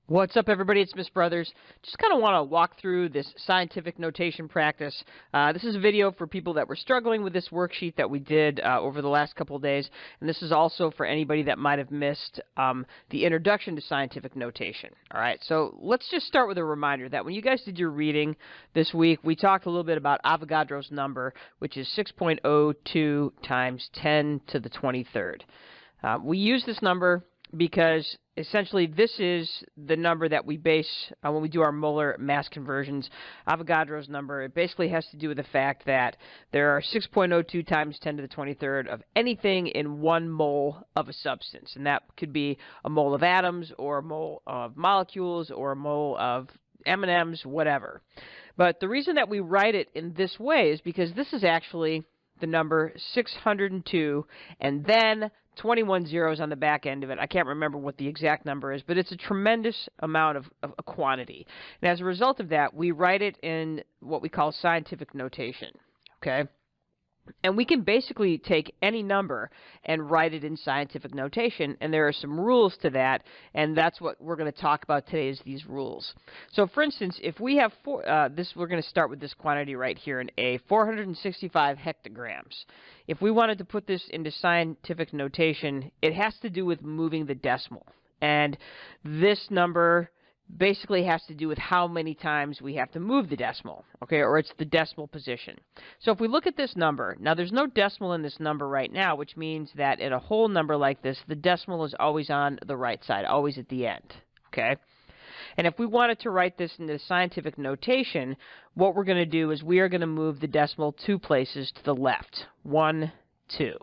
What's up, everybody? It's Miss Brothers. Just kind of want to walk through this scientific notation practice. This is a video for people that were struggling with this worksheet that we did over the last couple of days, and this is also for anybody that might have missed the introduction to scientific notation. All right, so let's just start with a reminder that when you guys did your reading this week, we talked a little bit about Avogadro's number, which is 6.02 times 10 to the 23rd. We use this number because essentially this is the number that we base when we do our molar mass conversions. Avogadro's number, it basically has to do with the fact that there are 6.02 times 10 to the 23rd of anything in 1 mole of a substance. And that could be a mole of atoms or a mole of molecules or a mole of M&Ms, whatever. But the reason that we write it in this way is because this is actually the number 602 and then 21 zeros on the back end of it. I can't remember what the exact number is, but it's a tremendous amount of a quantity. And as a result of that, we write it in what we call scientific notation, okay? And we can basically take any number and write it in scientific notation, and there are some rules to that, and that's what we're going to talk about today is these rules. So, for instance, if we have we're going to start with this quantity right here in A, 465 hectograms. If we wanted to put this into scientific notation, it has to do with moving the decimal, and this number basically has to do with how many times we have to move the decimal, okay, or it's the decimal position. So if we look at this number, now there's no decimal in this number right now, which means that in a whole number like this, the decimal is always on the right side, always at the end, okay? And if we wanted to write this into scientific notation, what we're going to do is we are going to move the decimal 2 places to the left, 1, 2.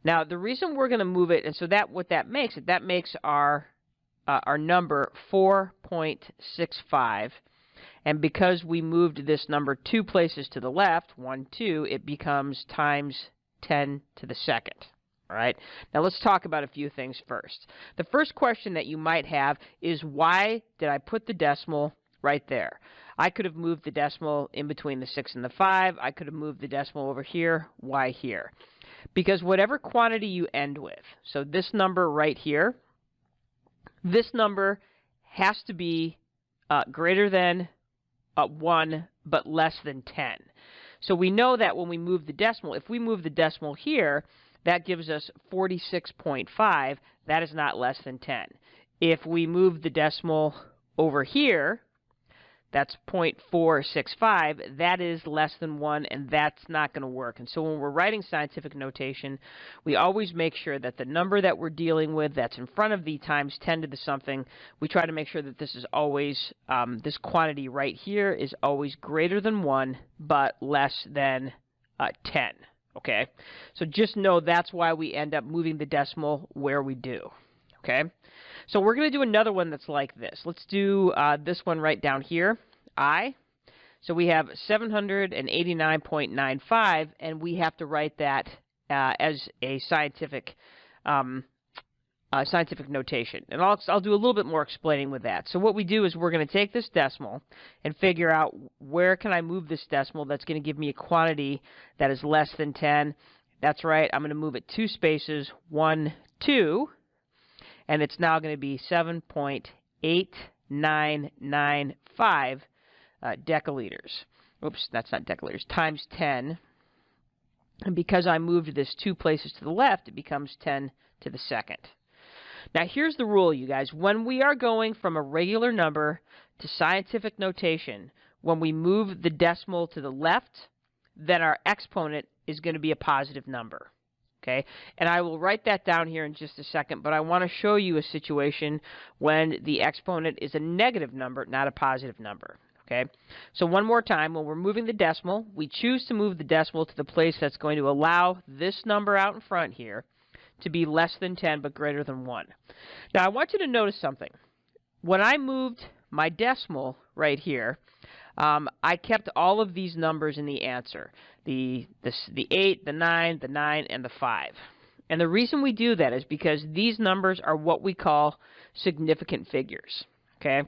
Now the reason we're going to move it, and so what that makes our number 4.65, and because we moved this number 2 places to the left, 1, 2, it becomes times 10 to the second. All right. Now let's talk about a few things first. The first question that you might have is, why did I put the decimal right there? I could have moved the decimal in between the 6 and the 5. I could have moved the decimal over here. Why here? Because whatever quantity you end with, so this number right here, this number has to be greater than 1 but less than 10. So we know that when we move the decimal, if we move the decimal here, that gives us 46.5. That is not less than 10. If we move the decimal over here, that's 0.465. That is less than 1, and that's not going to work. And so when we're writing scientific notation, we always make sure that the number that we're dealing with that's in front of the times 10 to the something, we try to make sure that this is always, this quantity right here is always greater than 1, but less than 10. Okay? So just know that's why we end up moving the decimal where we do. Okay? So we're going to do another one that's like this. Let's do this one right down here, I. So we have 789.95, and we have to write that as a scientific notation. And I'll do a little bit more explaining with that. So what we do is we're going to take this decimal and figure out where can I move this decimal that's going to give me a quantity that is less than 10. That's right, I'm going to move it 2 spaces, 1, 2. And it's now going to be 7.8995 deciliters. Oops, that's not deciliters, times 10. And because I moved this 2 places to the left, it becomes 10 to the second. Now here's the rule, you guys. When we are going from a regular number to scientific notation, when we move the decimal to the left, then our exponent is going to be a positive number. Okay, and I will write that down here in just a second, but I want to show you a situation when the exponent is a negative number, not a positive number. Okay, so one more time, when we're moving the decimal, we choose to move the decimal to the place that's going to allow this number out in front here to be less than 10 but greater than 1. Now I want you to notice something. When I moved my decimal right here, I kept all of these numbers in the answer, the 8, the 9, the 9, and the 5. And the reason we do that is because these numbers are what we call significant figures, okay?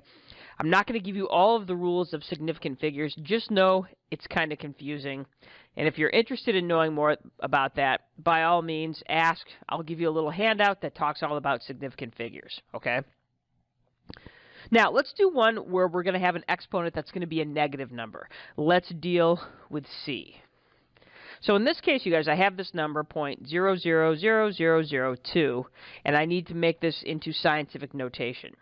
I'm not going to give you all of the rules of significant figures. Just know it's kind of confusing. And if you're interested in knowing more about that, by all means, ask. I'll give you a little handout that talks all about significant figures, okay? Now, let's do one where we're going to have an exponent that's going to be a negative number. Let's deal with C. So in this case, you guys, I have this number, 0.000002, and I need to make this into scientific notation.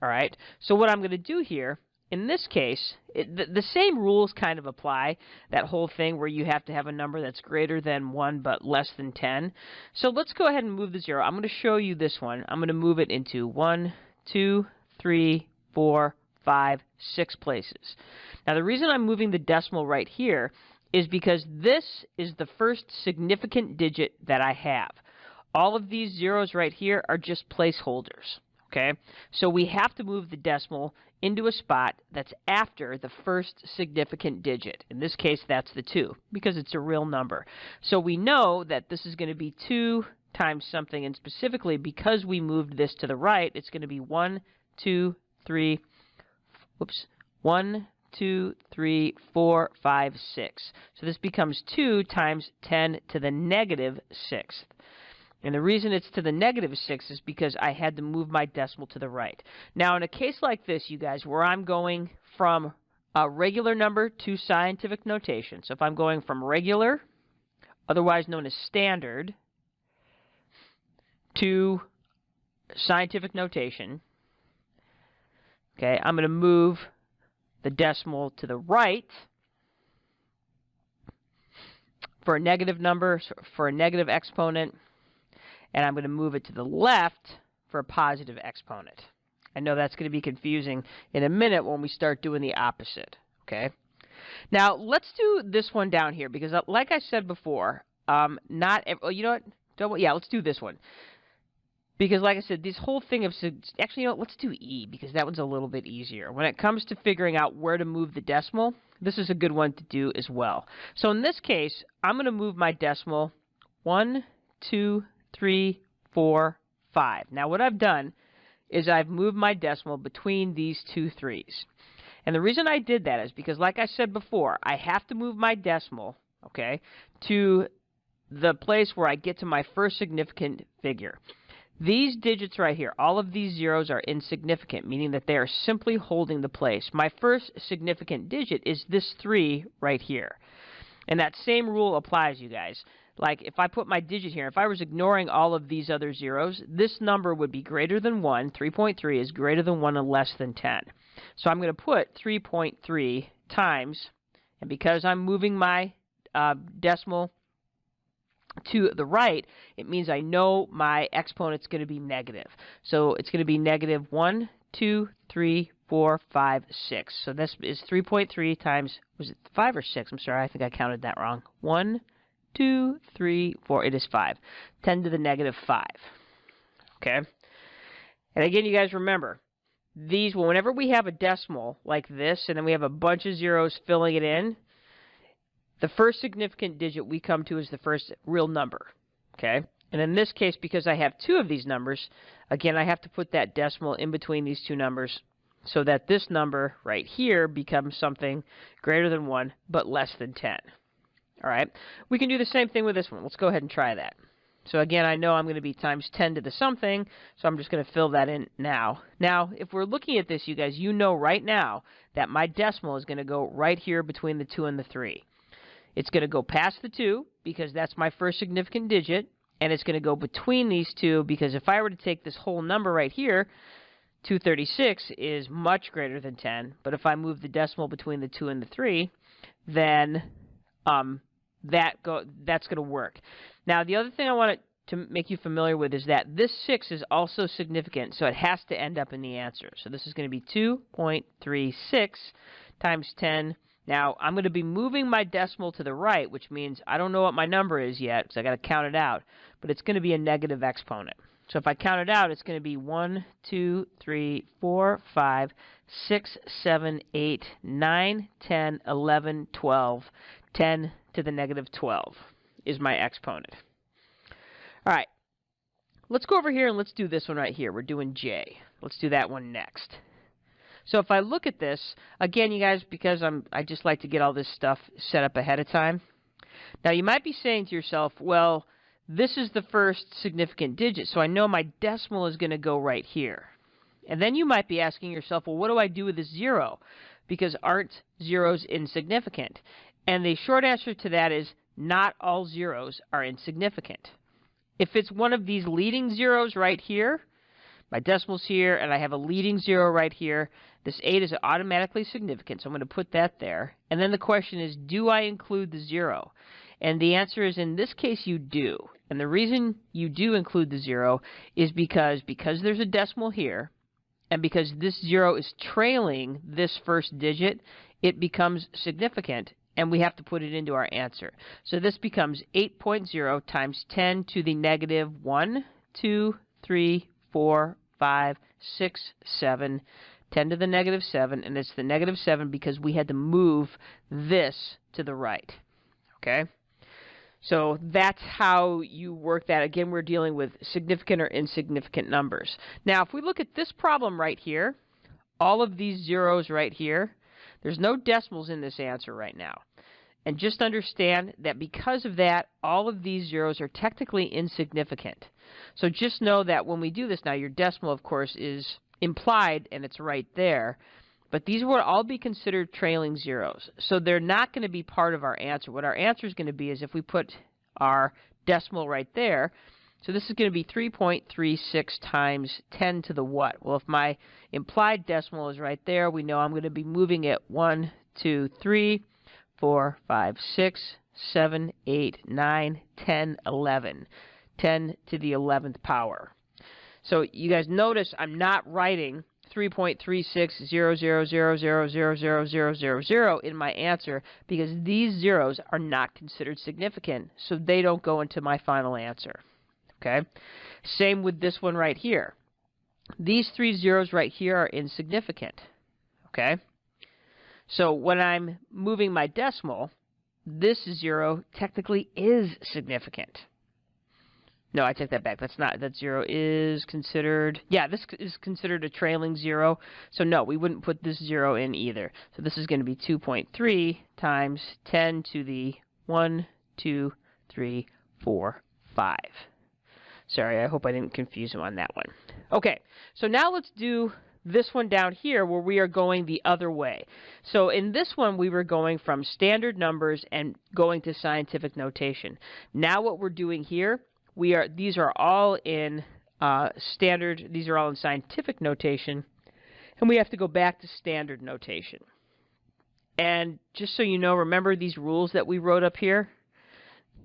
All right? So what I'm going to do here, in this case, the same rules kind of apply, that whole thing where you have to have a number that's greater than 1 but less than 10. So let's go ahead and move the 0. I'm going to show you this one. I'm going to move it into 1, 2, 3, 4, 5, 6 places. Now the reason I'm moving the decimal right here is because this is the first significant digit that I have. All of these zeros right here are just placeholders. Okay, so we have to move the decimal into a spot that's after the first significant digit. In this case, that's the 2, because it's a real number. So we know that this is going to be 2 times something, and specifically because we moved this to the right, it's going to be 1, 2, 3, 1, 2, 3, 4, 5, 6. So this becomes 2 times 10 to the negative 6th. And the reason it's to the negative 6 is because I had to move my decimal to the right. Now, in a case like this, you guys, where I'm going from a regular number to scientific notation, so if I'm going from regular, otherwise known as standard, to scientific notation, okay, I'm going to move the decimal to the right for a negative number, for a negative exponent, and I'm going to move it to the left for a positive exponent. I know that's going to be confusing in a minute when we start doing the opposite, okay? Now, let's do this one down here, because like I said before, you know what? Let's do this one. Because like I said, this whole thing of, actually, you know what? Let's do E, because that one's a little bit easier. When it comes to figuring out where to move the decimal, this is a good one to do as well. So in this case, I'm going to move my decimal 1, 2, 3, 4, 5. Now what I've done is I've moved my decimal between these two 3s. And the reason I did that is because, like I said before, I have to move my decimal, okay, to the place where I get to my first significant figure. These digits right here, all of these zeros are insignificant, meaning that they are simply holding the place. My first significant digit is this 3 right here. And that same rule applies, you guys. Like, if I put my digit here, if I was ignoring all of these other zeros, this number would be greater than 1. 3.3 is greater than 1 and less than 10. So I'm going to put 3.3 times, and because I'm moving my decimal to the right, it means I know my exponent's going to be negative. So it's going to be negative 1, 2, 3, 4, 5, 6. So this is 3.3 times, was it 5 or 6? I'm sorry, I think I counted that wrong. 1, 2, 3, 4, it is 5. 10 to the negative 5. Okay? And again, you guys remember, these, whenever we have a decimal like this, and then we have a bunch of zeros filling it in, the first significant digit we come to is the first real number. Okay? And in this case, because I have 2 of these numbers, again, I have to put that decimal in between these 2 numbers so that this number right here becomes something greater than 1 but less than 10. All right, we can do the same thing with this one. Let's go ahead and try that. So again, I know I'm going to be times 10 to the something, so I'm just going to fill that in now. Now, if we're looking at this, you guys, you know right now that my decimal is going to go right here between the 2 and the 3. It's going to go past the 2 because that's my first significant digit, and it's going to go between these 2 because if I were to take this whole number right here, 236 is much greater than 10, but if I move the decimal between the 2 and the 3, then that's going to work. Now, the other thing I want to make you familiar with is that this 6 is also significant, so it has to end up in the answer. So this is going to be 2.36 times 10. Now, I'm going to be moving my decimal to the right, which means I don't know what my number is yet, because I got to count it out, but it's going to be a negative exponent. So if I count it out, it's going to be 1, 2, 3, 4, 5, 6, 7, 8, 9, 10, 11, 12. 10 to the negative 12 is my exponent. All right, let's go over here and let's do this one right here. We're doing J. Let's do that one next. So if I look at this, again, you guys, because I just like to get all this stuff set up ahead of time. Now, you might be saying to yourself, well, this is the first significant digit, so I know my decimal is going to go right here. And then you might be asking yourself, well, what do I do with this 0? Because aren't zeros insignificant? And the short answer to that is not all zeros are insignificant. If it's one of these leading zeros right here, my decimal's here, and I have a leading 0 right here, this 8 is automatically significant, so I'm going to put that there. And then the question is, do I include the 0? And the answer is, in this case, you do. And the reason you do include the 0 is because there's a decimal here, and because this 0 is trailing this first digit, it becomes significant, and we have to put it into our answer. So this becomes 8.0 times 10 to the negative 1, 2, 3, 4, 5, 6, 7, 10 to the negative 7, and it's the negative 7 because we had to move this to the right. Okay? So that's how you work that. Again, we're dealing with significant or insignificant numbers. Now, if we look at this problem right here, all of these zeros right here, there's no decimals in this answer right now. And just understand that because of that, all of these zeros are technically insignificant. So just know that when we do this now, your decimal, of course, is implied, and it's right there. But these will all be considered trailing zeros. So they're not going to be part of our answer. What our answer is going to be is if we put our decimal right there. So this is going to be 3.36 times 10 to the what? Well, if my implied decimal is right there, we know I'm going to be moving it 1, 2, 3, 4, 5, 6, 7, 8, 9, 10, 11. 10 to the 11th power. So you guys notice I'm not writing 3.360000000000 in my answer because these zeros are not considered significant, so they don't go into my final answer. Okay? Same with this one right here. These 3 zeros right here are insignificant. Okay? So when I'm moving my decimal, this 0 technically is significant. No, I take that back. That's not. That 0 is considered. Yeah, this is considered a trailing 0. So no, we wouldn't put this 0 in either. So this is going to be 2.3 times 10 to the 1, 2, 3, 4, 5. Sorry, I hope I didn't confuse him on that one. Okay, so now let's do this one down here where we are going the other way. So in this one, we were going from standard numbers and going to scientific notation. Now what we're doing here, these are all in standard, these are all in scientific notation, and we have to go back to standard notation. And just so you know, remember these rules that we wrote up here?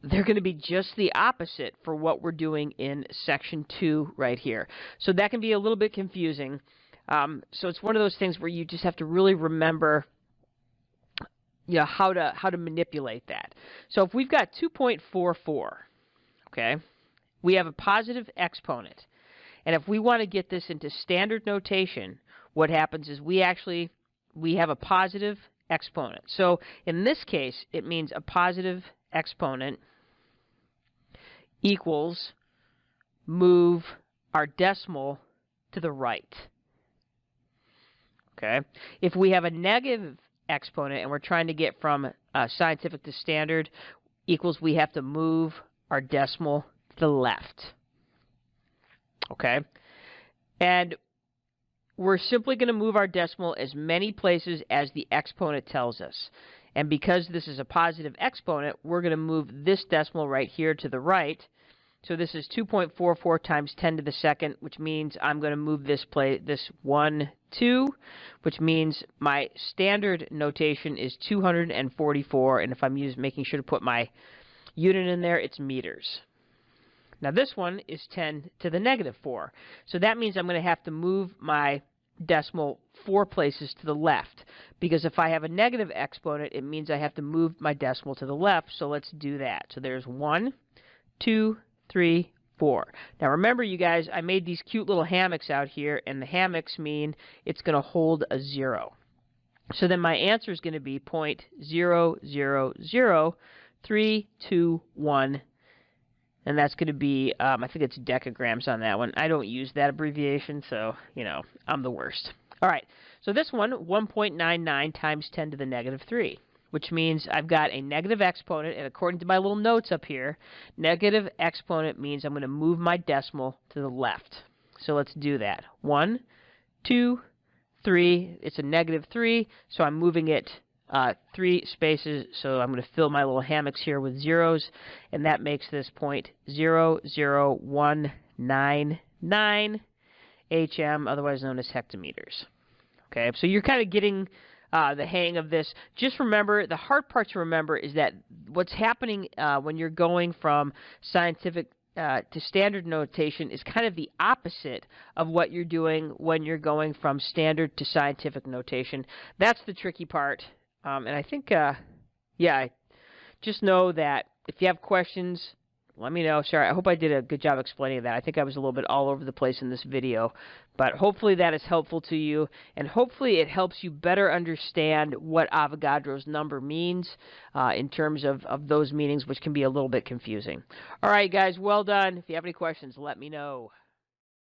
They're going to be just the opposite for what we're doing in section 2 right here. So that can be a little bit confusing. So it's one of those things where you just have to really remember, you know, how to manipulate that. So if we've got 2.44, okay, we have a positive exponent. And if we want to get this into standard notation, what happens is we have a positive exponent. So in this case, it means a positive exponent equals move our decimal to the right. Okay. If we have a negative exponent and we're trying to get from scientific to standard, equals we have to move our decimal to the left. Okay. And we're simply going to move our decimal as many places as the exponent tells us. And because this is a positive exponent, we're going to move this decimal right here to the right. So this is 2.44 times 10 to the second, which means I'm going to move this 1, 2, which means my standard notation is 244. And if I'm making sure to put my unit in there, it's meters. Now this one is 10 to the negative 4. So that means I'm going to have to move my decimal 4 places to the left. Because if I have a negative exponent, it means I have to move my decimal to the left. So let's do that. So there's 1, 2, 3, 4. Now remember, you guys, I made these cute little hammocks out here, and the hammocks mean it's going to hold a 0. So then my answer is going to be 0.000321, and that's going to be, I think it's decagrams on that one. I don't use that abbreviation, so, you know, I'm the worst. All right, so this one, 1.99 times 10 to the negative 3. Which means I've got a negative exponent, and according to my little notes up here, negative exponent means I'm going to move my decimal to the left. So let's do that. 1, 2, 3. It's a -3, so I'm moving it 3 spaces, so I'm going to fill my little hammocks here with zeros, and that makes this point 0.00199 HM, otherwise known as hectometers. Okay, so you're kind of getting the hang of this. Just remember, the hard part to remember is that what's happening when you're going from scientific to standard notation is kind of the opposite of what you're doing when you're going from standard to scientific notation. That's the tricky part. And I think, yeah, just know that if you have questions, let me know. Sorry, I hope I did a good job explaining that. I think I was a little bit all over the place in this video. But hopefully that is helpful to you, and hopefully it helps you better understand what Avogadro's number means in terms of those meanings, which can be a little bit confusing. All right, guys, well done. If you have any questions, let me know.